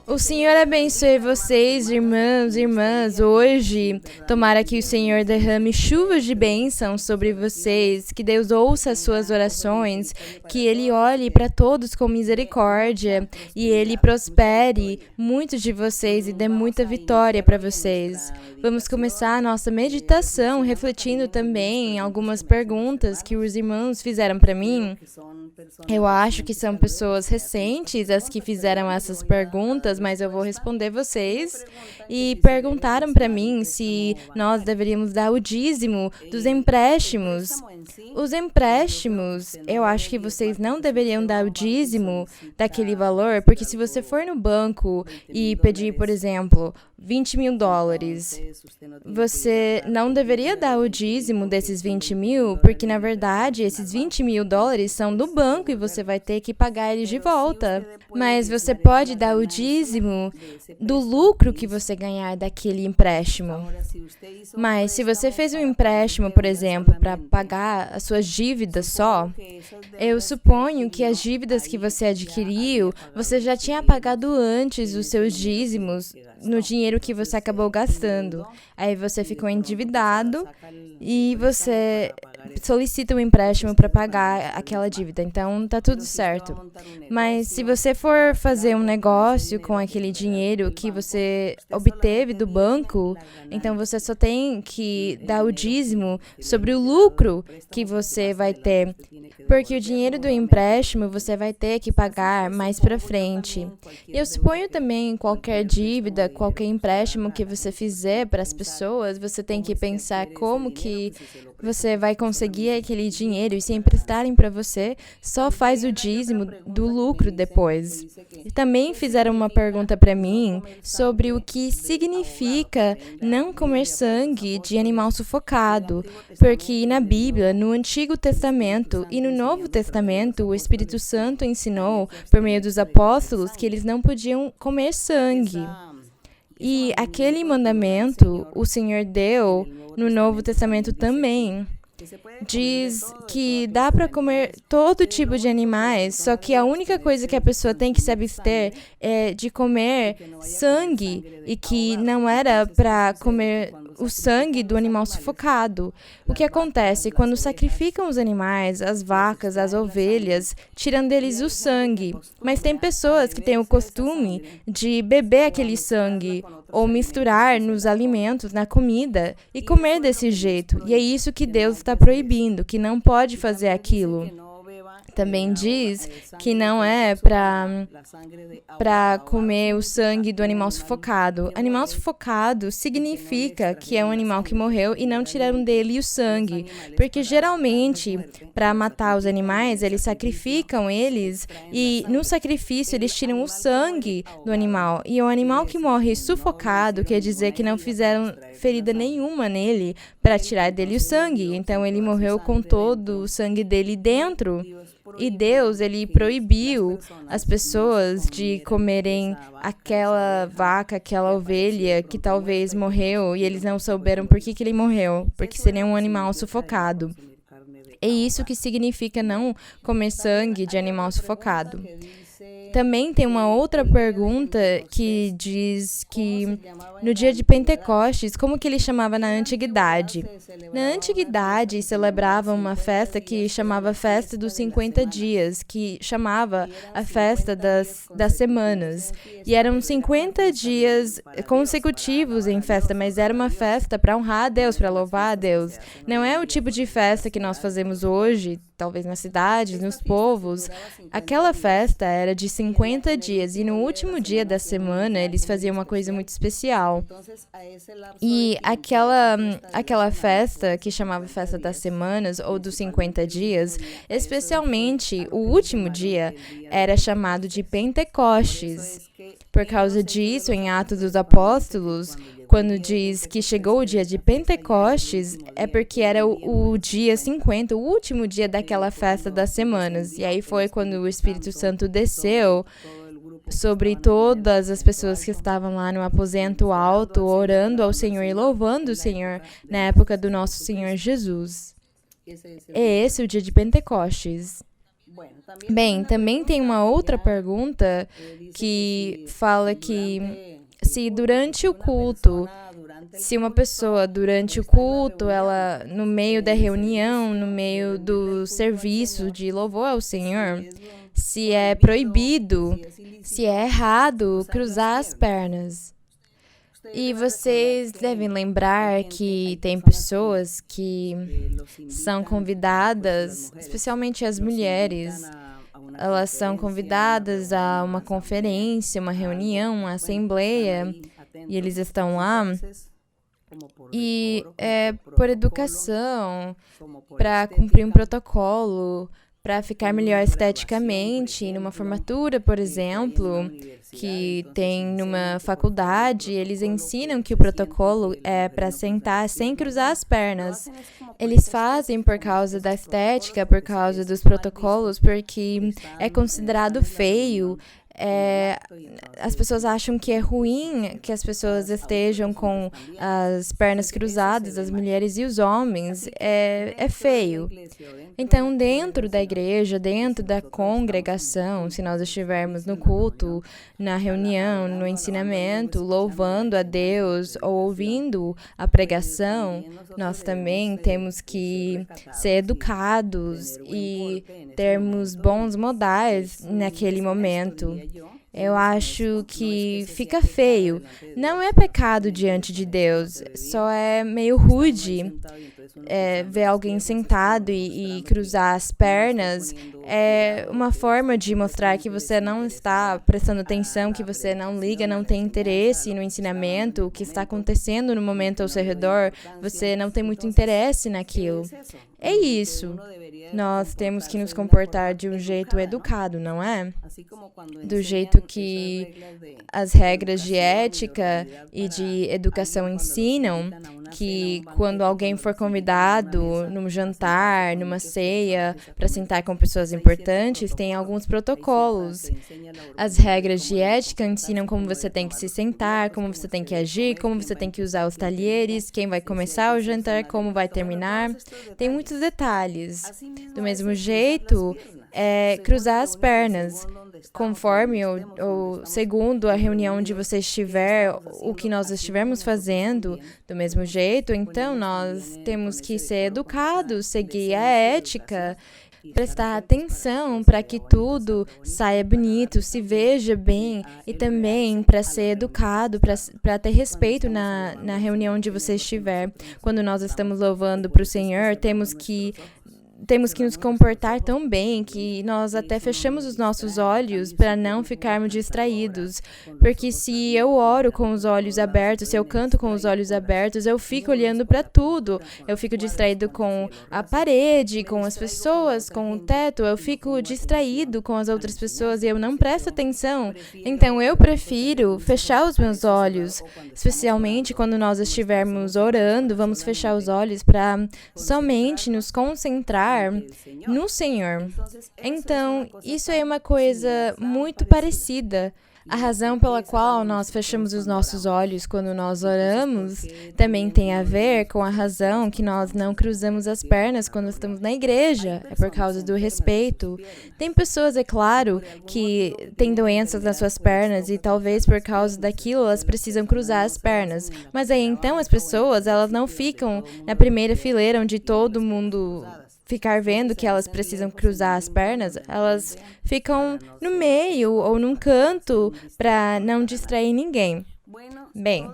O Senhor abençoe vocês, irmãos e irmãs. Hoje, tomara que o Senhor derrame chuvas de bênção sobre vocês, que Deus ouça as suas orações, que Ele olhe para todos com misericórdia e Ele prospere muitos de vocês e dê muita vitória para vocês. Vamos começar a nossa meditação refletindo também em algumas perguntas que os irmãos fizeram para mim. Eu acho que são pessoas recentes as que fizeram essas perguntas, mas eu vou responder vocês. E perguntaram para mim se nós deveríamos dar o dízimo dos empréstimos. Os empréstimos, eu acho que vocês não deveriam dar o dízimo daquele valor, porque se você for no banco e pedir, por exemplo, $20 mil, você não deveria dar o dízimo desses 20 mil, porque na verdade esses $20 mil são do banco e você vai ter que pagar eles de volta. Mas você pode dar o dízimo do lucro que você ganhar daquele empréstimo. Mas se você fez um empréstimo, por exemplo, para pagar as suas dívidas só, eu suponho que as dívidas que você adquiriu, você já tinha pagado antes os seus dízimos no dinheiro que você acabou gastando. Aí você ficou endividado e você solicita um empréstimo para pagar aquela dívida. Então, tá tudo certo. Mas se você for fazer um negócio com aquele dinheiro que você obteve do banco, então você só tem que dar o dízimo sobre o lucro que você vai ter. Porque o dinheiro do empréstimo você vai ter que pagar mais para frente. E eu suponho também qualquer dívida, qualquer empréstimo que você fizer para as pessoas, você tem que pensar como que você vai conseguir aquele dinheiro e se emprestarem para você, só faz o dízimo do lucro depois. E também fizeram uma pergunta para mim sobre o que significa não comer sangue de animal sufocado, porque na Bíblia, no Antigo Testamento e no Novo Testamento, o Espírito Santo ensinou, por meio dos apóstolos, que eles não podiam comer sangue. E aquele mandamento o Senhor deu no Novo Testamento também. Diz que dá para comer todo tipo de animais, só que a única coisa que a pessoa tem que se abster é de comer sangue, e que não era para comer o sangue do animal sufocado. O que acontece? Quando sacrificam os animais, as vacas, as ovelhas, tiram deles o sangue. Mas tem pessoas que têm o costume de beber aquele sangue ou misturar nos alimentos, na comida, e comer desse jeito. E é isso que Deus está proibindo, que não pode fazer aquilo. Também diz que não é para comer o sangue do animal sufocado. Animal sufocado significa que é um animal que morreu e não tiraram dele o sangue. Porque geralmente, para matar os animais, eles sacrificam eles e no sacrifício eles tiram o sangue do animal. E o animal que morre sufocado quer dizer que não fizeram ferida nenhuma nele para tirar dele o sangue. Então ele morreu com todo o sangue dele dentro. E Deus, ele proibiu as pessoas de comerem aquela vaca, aquela ovelha que talvez morreu e eles não souberam por que ele morreu, porque seria um animal sufocado. É isso que significa não comer sangue de animal sufocado. Também tem uma outra pergunta que diz que no dia de Pentecostes, como que ele chamava na antiguidade? Na antiguidade, celebrava uma festa que chamava Festa dos 50 Dias, que chamava a Festa das Semanas. E eram 50 dias consecutivos em festa, mas era uma festa para honrar a Deus, para louvar a Deus. Não é o tipo de festa que nós fazemos hoje, talvez nas cidades, nos povos. Aquela festa era de 50 dias e no último dia da semana eles faziam uma coisa muito especial. E aquela festa que chamava Festa das Semanas ou dos 50 dias, especialmente o último dia, era chamado de Pentecostes. Por causa disso, em Atos dos Apóstolos, quando diz que chegou o dia de Pentecostes, é porque era o dia 50, o último dia daquela festa das semanas. E aí foi quando o Espírito Santo desceu sobre todas as pessoas que estavam lá no aposento alto, orando ao Senhor e louvando o Senhor na época do nosso Senhor Jesus. É esse o dia de Pentecostes. Bem, também tem uma outra pergunta que fala que se durante o culto, se uma pessoa durante o culto, ela no meio da reunião, no meio do serviço de louvor ao Senhor, se é proibido, se é errado cruzar as pernas. E vocês devem lembrar que tem pessoas que são convidadas, especialmente as mulheres, elas são convidadas a uma conferência, uma reunião, uma assembleia, e eles estão lá. E é por educação, para cumprir um protocolo, para ficar melhor esteticamente, numa formatura, por exemplo, que tem numa faculdade, eles ensinam que o protocolo é para sentar sem cruzar as pernas. Eles fazem por causa da estética, por causa dos protocolos, porque é considerado feio. As pessoas acham que é ruim que as pessoas estejam com as pernas cruzadas, as mulheres e os homens. É feio. Então, dentro da igreja, dentro da congregação, se nós estivermos no culto, na reunião, no ensinamento, louvando a Deus ou ouvindo a pregação, nós também temos que ser educados e termos bons modais naquele momento. Eu acho que fica feio. Não é pecado diante de Deus, só é meio rude ver alguém sentado e cruzar as pernas. É uma forma de mostrar que você não está prestando atenção, que você não liga, não tem interesse no ensinamento, o que está acontecendo no momento ao seu redor, você não tem muito interesse naquilo. É isso. Nós temos que nos comportar de um jeito educado, não é? Do jeito que as regras de ética e de educação ensinam, que quando alguém for convidado num jantar, numa ceia, para sentar com pessoas importantes, tem alguns protocolos. As regras de ética ensinam como você tem que se sentar, como você tem que agir, como você tem que usar os talheres, quem vai começar o jantar, como vai terminar. Tem muitos detalhes. Do mesmo jeito, cruzar as pernas. Conforme ou segundo a reunião onde você estiver, o que nós estivermos fazendo, do mesmo jeito, então nós temos que ser educados, seguir a ética, prestar atenção para que tudo saia bonito, se veja bem e também para ser educado, para ter respeito na reunião onde você estiver. Quando nós estamos louvando para o Senhor, temos que nos comportar tão bem que nós até fechamos os nossos olhos para não ficarmos distraídos. Porque se eu oro com os olhos abertos, se eu canto com os olhos abertos, eu fico olhando para tudo. Eu fico distraído com a parede, com as pessoas, com o teto. Eu fico distraído com as outras pessoas e eu não presto atenção. Então, eu prefiro fechar os meus olhos, especialmente quando nós estivermos orando. Vamos fechar os olhos para somente nos concentrar no Senhor. Então, isso é uma coisa muito parecida. A razão pela qual nós fechamos os nossos olhos quando nós oramos também tem a ver com a razão que nós não cruzamos as pernas quando estamos na igreja. É por causa do respeito. Tem pessoas, é claro, que têm doenças nas suas pernas e talvez por causa daquilo elas precisam cruzar as pernas. Mas aí então as pessoas, elas não ficam na primeira fileira onde todo mundo ficar vendo que elas precisam cruzar as pernas, elas ficam no meio ou num canto para não distrair ninguém. Bem,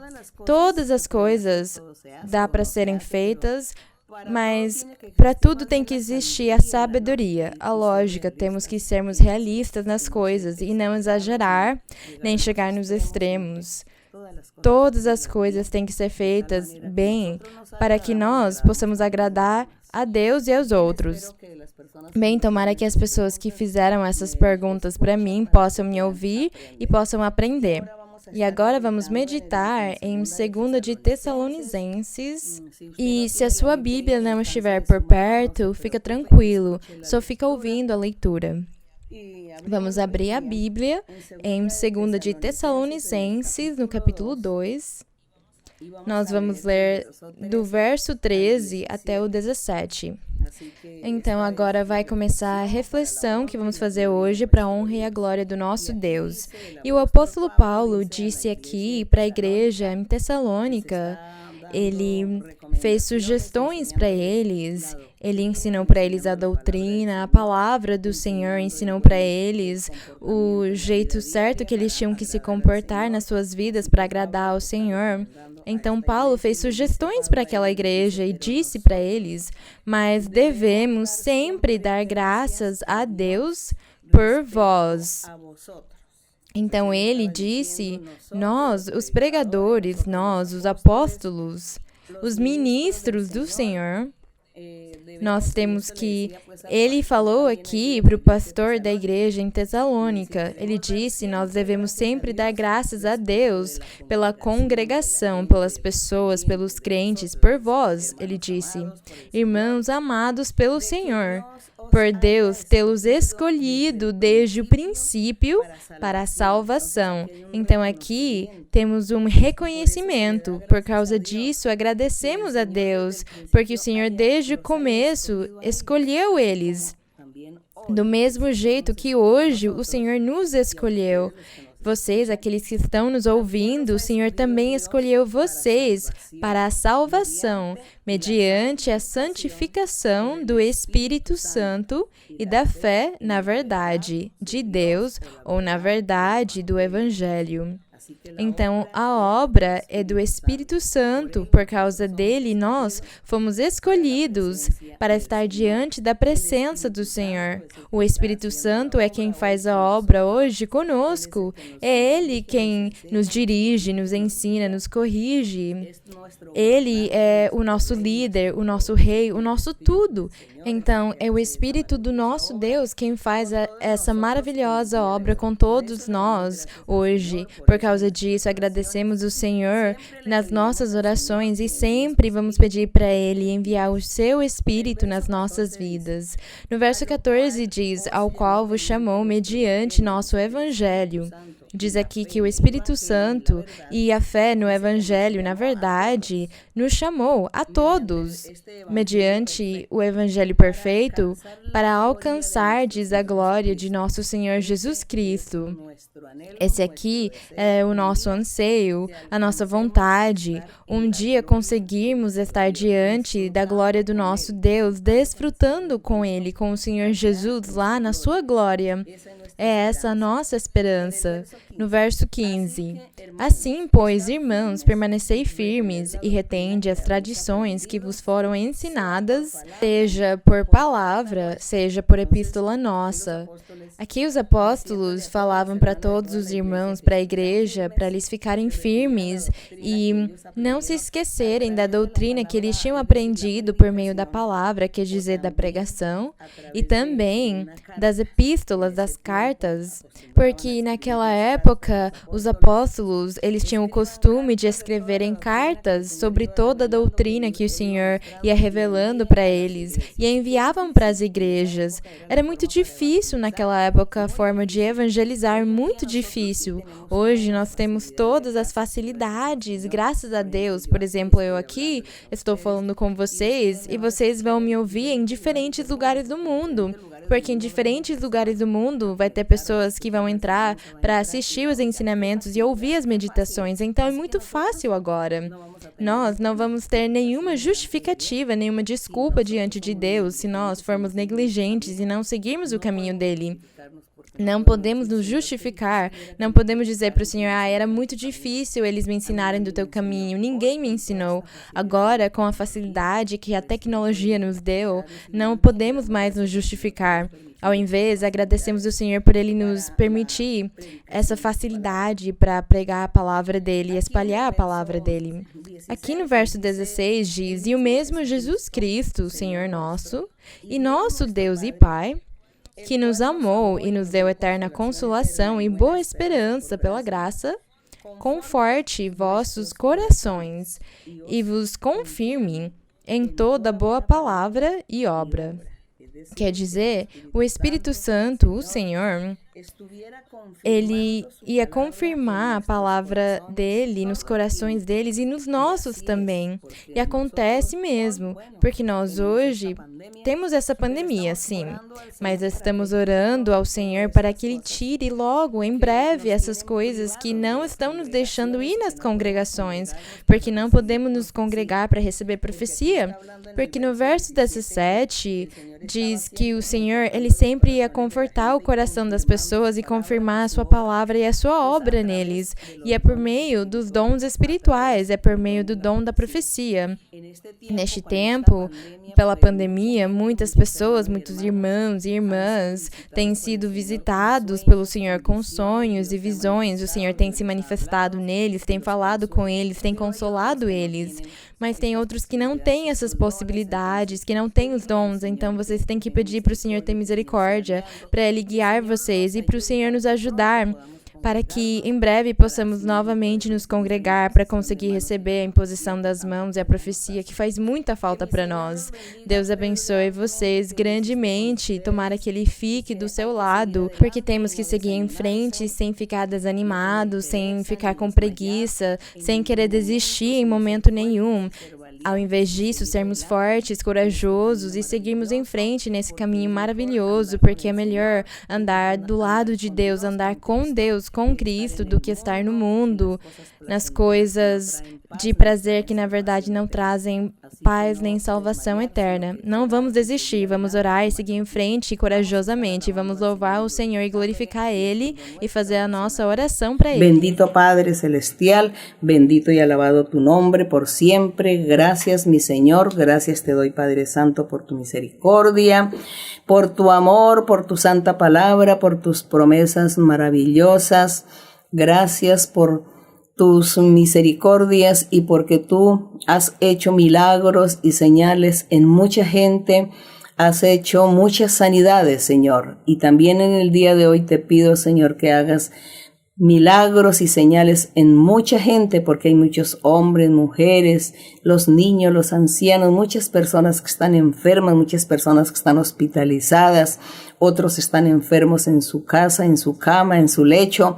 todas as coisas dá para serem feitas, mas para tudo tem que existir a sabedoria, a lógica. Temos que sermos realistas nas coisas e não exagerar, nem chegar nos extremos. Todas as coisas têm que ser feitas bem para que nós possamos agradar a Deus e aos outros. Bem, tomara que as pessoas que fizeram essas perguntas para mim possam me ouvir e possam aprender. E agora vamos meditar em 2 de Tessalonicenses. E se a sua Bíblia não estiver por perto, fica tranquilo, só fica ouvindo a leitura. Vamos abrir a Bíblia em 2 de Tessalonicenses, no capítulo 2. Nós vamos ler do verso 13 até o 17. Então, agora vai começar a reflexão que vamos fazer hoje para a honra e a glória do nosso Deus. E o apóstolo Paulo disse aqui para a igreja em Tessalônica, ele fez sugestões para eles, ele ensinou para eles a doutrina, a palavra do Senhor, ensinou para eles o jeito certo que eles tinham que se comportar nas suas vidas para agradar ao Senhor. Então, Paulo fez sugestões para aquela igreja e disse para eles, mas devemos sempre dar graças a Deus por vós. Então, ele disse, nós, os pregadores, nós, os apóstolos, os ministros do Senhor, nós temos que... Ele falou aqui para o pastor da igreja em Tessalônica, ele disse, nós devemos sempre dar graças a Deus pela congregação, pelas pessoas, pelos crentes, por vós, ele disse, irmãos amados pelo Senhor, por Deus tê-los escolhido desde o princípio para a salvação. Então aqui temos um reconhecimento. Por causa disso, agradecemos a Deus, porque o Senhor desde o começo escolheu eles. Do mesmo jeito que hoje o Senhor nos escolheu. Vocês, aqueles que estão nos ouvindo, o Senhor também escolheu vocês para a salvação, mediante a santificação do Espírito Santo e da fé na verdade de Deus ou na verdade do Evangelho. Então, a obra é do Espírito Santo. Por causa dele, nós fomos escolhidos para estar diante da presença do Senhor. O Espírito Santo é quem faz a obra hoje conosco. É ele quem nos dirige, nos ensina, nos corrige. Ele é o nosso líder, o nosso rei, o nosso tudo. Então, é o Espírito do nosso Deus quem faz essa maravilhosa obra com todos nós hoje. Por causa disso, agradecemos o Senhor nas nossas orações e sempre vamos pedir para Ele enviar o seu Espírito nas nossas vidas. No verso 14 diz, ao qual vos chamou mediante nosso Evangelho. Diz aqui que o Espírito Santo e a fé no Evangelho, na verdade, nos chamou a todos, mediante o Evangelho perfeito, para alcançardes a glória de nosso Senhor Jesus Cristo. Esse aqui é o nosso anseio, a nossa vontade, um dia conseguirmos estar diante da glória do nosso Deus, desfrutando com Ele, com o Senhor Jesus lá na sua glória. É essa a nossa esperança. No verso 15. Assim, pois, irmãos, permanecei firmes e retende as tradições que vos foram ensinadas, seja por palavra, seja por epístola nossa. Aqui os apóstolos falavam para todos os irmãos, para a igreja, para eles ficarem firmes e não se esquecerem da doutrina que eles tinham aprendido por meio da palavra, quer dizer, da pregação, e também das epístolas, das cartas, porque naquela época os apóstolos, eles tinham o costume de escreverem cartas sobre toda a doutrina que o Senhor ia revelando para eles e enviavam para as igrejas. Era muito difícil naquela época a forma de evangelizar, muito difícil. Hoje nós temos todas as facilidades, graças a Deus. Por exemplo, eu aqui estou falando com vocês e vocês vão me ouvir em diferentes lugares do mundo. Porque em diferentes lugares do mundo vai ter pessoas que vão entrar para assistir os ensinamentos e ouvir as meditações. Então é muito fácil agora. Nós não vamos ter nenhuma justificativa, nenhuma desculpa diante de Deus se nós formos negligentes e não seguirmos o caminho dele. Não podemos nos justificar, não podemos dizer para o Senhor, era muito difícil eles me ensinarem do teu caminho, ninguém me ensinou. Agora, com a facilidade que a tecnologia nos deu, não podemos mais nos justificar. Ao invés, agradecemos ao Senhor por Ele nos permitir essa facilidade para pregar a palavra dEle e espalhar a palavra dEle. Aqui no verso 16 diz, e o mesmo Jesus Cristo, o Senhor nosso, e nosso Deus e Pai, que nos amou e nos deu eterna consolação e boa esperança pela graça, conforte vossos corações e vos confirme em toda boa palavra e obra. Quer dizer, o Espírito Santo, o Senhor, Ele ia confirmar a palavra dele nos corações deles e nos nossos também. E acontece mesmo, porque nós hoje temos essa pandemia, sim, mas estamos orando ao Senhor para que Ele tire logo, em breve, essas coisas que não estão nos deixando ir nas congregações, porque não podemos nos congregar para receber profecia, porque no verso 17 diz que o Senhor, Ele sempre ia confortar o coração das pessoas e confirmar a sua palavra e a sua obra neles, e é por meio dos dons espirituais, é por meio do dom da profecia. Neste tempo, pela pandemia, muitas pessoas, muitos irmãos e irmãs têm sido visitados pelo Senhor com sonhos e visões. O Senhor tem se manifestado neles, tem falado com eles, tem consolado eles. Mas tem outros que não têm essas possibilidades, que não têm os dons, então vocês têm que pedir para o Senhor ter misericórdia, para Ele guiar vocês e para o Senhor nos ajudar, para que em breve possamos novamente nos congregar para conseguir receber a imposição das mãos e a profecia que faz muita falta para nós. Deus abençoe vocês grandemente, tomara que Ele fique do seu lado, porque temos que seguir em frente sem ficar desanimados, sem ficar com preguiça, sem querer desistir em momento nenhum. Ao invés disso, sermos fortes, corajosos e seguirmos em frente nesse caminho maravilhoso, porque é melhor andar do lado de Deus, andar com Deus, com Cristo, do que estar no mundo, nas coisas de prazer que na verdade não trazem paz nem salvação eterna. Não vamos desistir, vamos orar e seguir em frente corajosamente. Vamos louvar o Senhor e glorificar Ele e fazer a nossa oração para Ele. Bendito Padre Celestial, bendito y alabado tu nombre por siempre. Gracias, mi Señor, gracias te doy, Padre Santo, por tu misericordia, por tu amor, por tu santa palabra, por tus promesas maravillosas. Gracias por tus misericordias y porque tú has hecho milagros y señales en mucha gente, has hecho muchas sanidades, Señor. Y también en el día de hoy te pido, Señor, que hagas milagros y señales en mucha gente, porque hay muchos hombres, mujeres, los niños, los ancianos, muchas personas que están enfermas, muchas personas que están hospitalizadas, otros están enfermos en su casa, en su cama, en su lecho,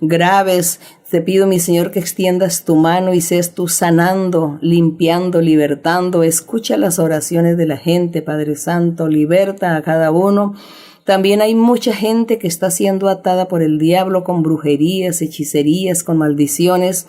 graves. Te pido, mi Señor, que extiendas tu mano y seas tú sanando, limpiando, libertando. Escucha las oraciones de la gente, Padre Santo, liberta a cada uno. También hay mucha gente que está siendo atada por el diablo con brujerías, hechicerías, con maldiciones.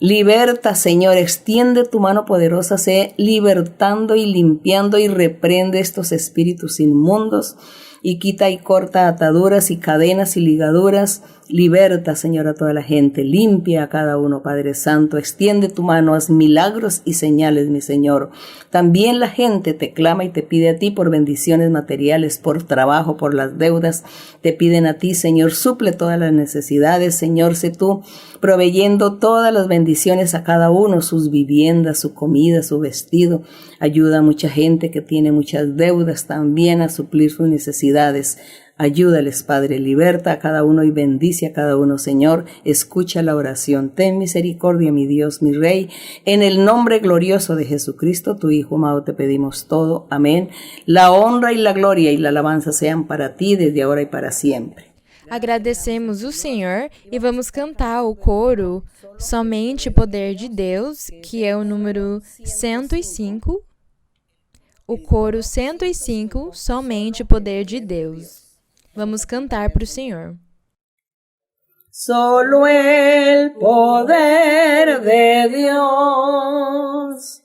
Liberta, Señor, extiende tu mano poderosa, sé libertando y limpiando y reprende estos espíritus inmundos y quita y corta ataduras y cadenas y ligaduras. Liberta, Señor, a toda la gente, limpia a cada uno, Padre Santo, extiende tu mano, haz milagros y señales, mi Señor. También la gente te clama y te pide a ti por bendiciones materiales, por trabajo, por las deudas. Te piden a ti, Señor, suple todas las necesidades, Señor, sé tú proveyendo todas las bendiciones a cada uno, sus viviendas, su comida, su vestido. Ayuda a mucha gente que tiene muchas deudas también a suplir sus necesidades. Ayúdales, Padre, liberta a cada uno y bendice a cada uno, Señor. Escucha la oración. Ten misericordia, mi Dios, mi Rey. En el nombre glorioso de Jesucristo, tu Hijo amado, te pedimos todo. Amén. La honra y la gloria y la alabanza sean para ti desde ahora y para siempre. Agradecemos o Senhor e vamos cantar o coro Somente o Poder de Deus, que é o número 105. O coro 105, Somente o Poder de Deus. Vamos cantar para o Senhor. Solo el poder de Dios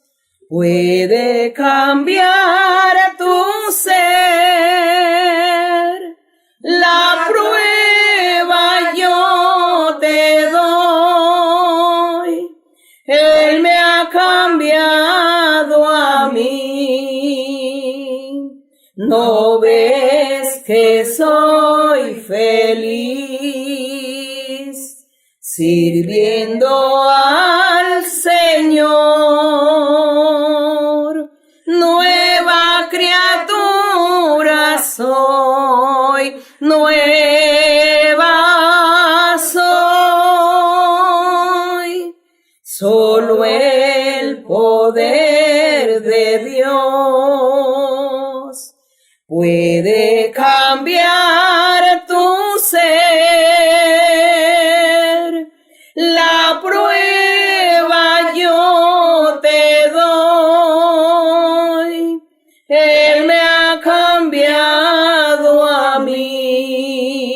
puede cambiar tu ser. La prueba yo te doy. Él me ha cambiado a mí. ¿No ves que soy feliz sirviendo al Señor? Nueva criatura soy, nueva soy. Solo el poder de Dios puede cambiar tu ser. Él me ha cambiado a mí.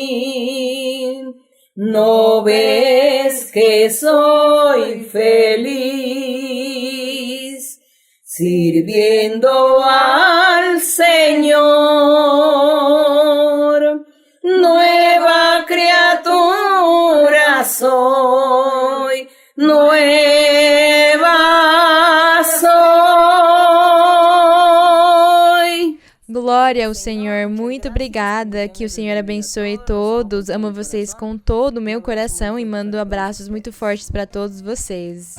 ¿No ves que soy feliz sirviendo al Señor? Nueva criatura soy, nueva soy. Glória ao Senhor, muito obrigada, que o Senhor abençoe todos, amo vocês com todo o meu coração e mando abraços muito fortes para todos vocês.